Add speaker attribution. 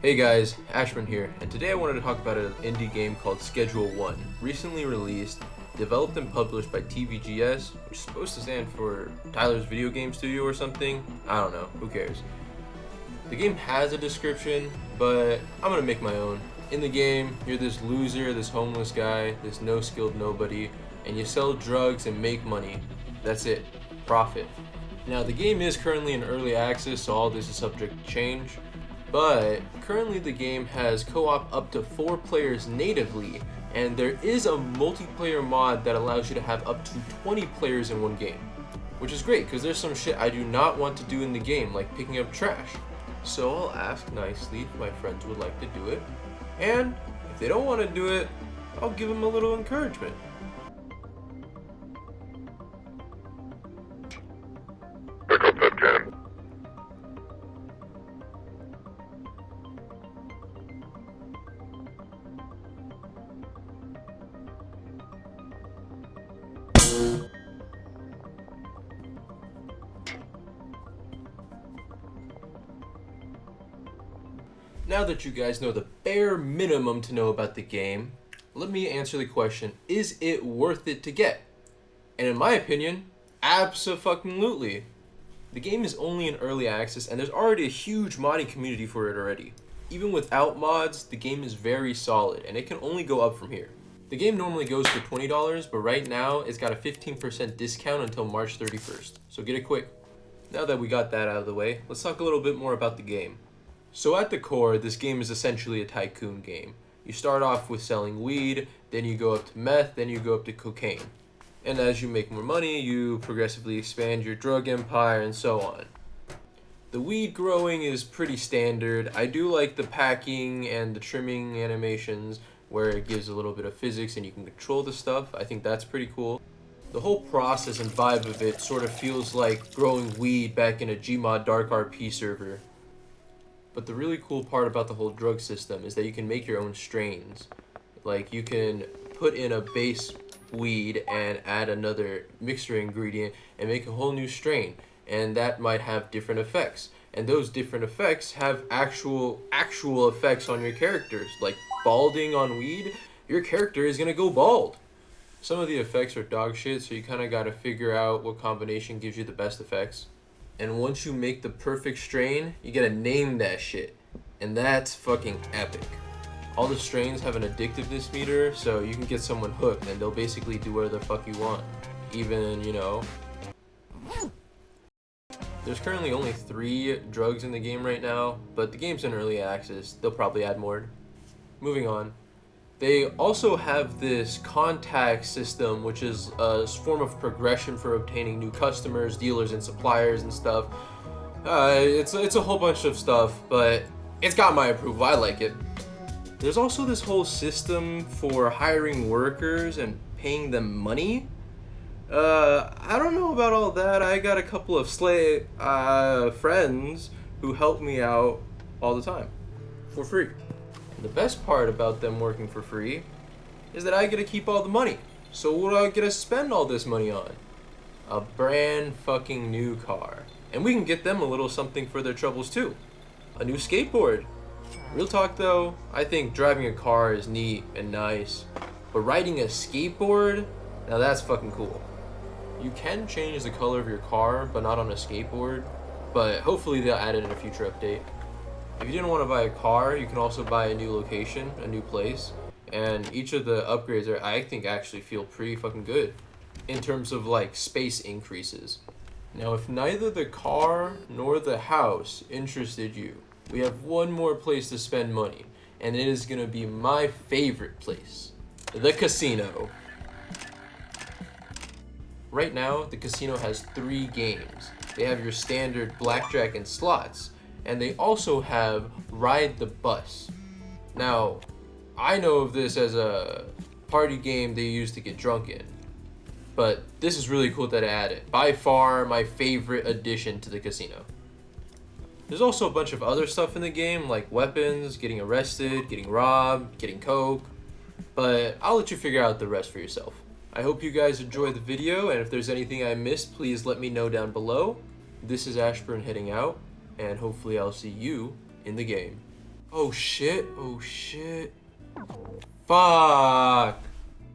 Speaker 1: Hey guys, Ashburn here, and today I wanted to talk about an indie game called Schedule 1, recently released, developed and published by TVGS, which is supposed to stand for Tyler's Video Game Studio or something. I don't know, who cares. The game has a description, but I'm gonna make my own. In the game, you're this loser, this homeless guy, this no-skilled nobody, and you sell drugs and make money. That's it. Profit. Now, the game is currently in early access, so all this is subject to change. But currently the game has co-op up to 4 players natively, and there is a multiplayer mod that allows you to have up to 20 players in one game. Which is great, because there's some shit I do not want to do in the game, like picking up trash. So I'll ask nicely if my friends would like to do it, and if they don't want to do it, I'll give them a little encouragement.
Speaker 2: Pick up that can.
Speaker 1: Now that you guys know the bare minimum to know about the game, let me answer the question, is it worth it to get? And in my opinion, abso-fucking-lutely. The game is only in early access and there's already a huge modding community for it already. Even without mods, the game is very solid and it can only go up from here. The game normally goes for $20, but right now it's got a 15% discount until March 31st, so get it quick. Now that we got that out of the way, let's talk a little bit more about the game. So at the core, this game is essentially a tycoon game. You start off with selling weed, then you go up to meth, then you go up to cocaine. And as you make more money, you progressively expand your drug empire and so on. The weed growing is pretty standard. I do like the packing and the trimming animations where it gives a little bit of physics and you can control the stuff. I think that's pretty cool. The whole process and vibe of it sort of feels like growing weed back in a Gmod Dark RP server. But the really cool part about the whole drug system is that you can make your own strains. Like, you can put in a base weed and add another mixture ingredient and make a whole new strain. And that might have different effects. And those different effects have actual effects on your characters. Like balding on weed, your character is gonna go bald. Some of the effects are dog shit, so you kinda gotta figure out what combination gives you the best effects. And once you make the perfect strain, you gotta name that shit. And that's fucking epic. All the strains have an addictiveness meter, so you can get someone hooked and they'll basically do whatever the fuck you want. Even, There's currently only 3 drugs in the game right now, but the game's in early access. They'll probably add more. Moving on. They also have this contact system, which is a form of progression for obtaining new customers, dealers, and suppliers and stuff. It's a whole bunch of stuff, but it's got my approval. I like it. There's also this whole system for hiring workers and paying them money. I don't know about all that. I got a couple of friends who help me out all the time for free. The best part about them working for free is that I get to keep all the money. So what do I get to spend all this money on? A brand fucking new car. And we can get them a little something for their troubles too. A new skateboard. Real talk though, I think driving a car is neat and nice. But riding a skateboard? Now that's fucking cool. You can change the color of your car, but not on a skateboard. But hopefully they'll add it in a future update. If you didn't want to buy a car, you can also buy a new location, a new place, and each of the upgrades are, I think, actually feel pretty fucking good in terms of like space increases. Now, if neither the car nor the house interested you, we have one more place to spend money, and it is going to be my favorite place, the casino. Right now, the casino has 3 games. They have your standard blackjack and slots, and they also have Ride the Bus. Now, I know of this as a party game they use to get drunk in, but this is really cool that I added. By far my favorite addition to the casino. There's also a bunch of other stuff in the game, like weapons, getting arrested, getting robbed, getting coke, but I'll let you figure out the rest for yourself. I hope you guys enjoyed the video, and if there's anything I missed, please let me know down below. This is Ashburn heading out, and hopefully I'll see you in the game. Oh shit. Oh shit. Fuck.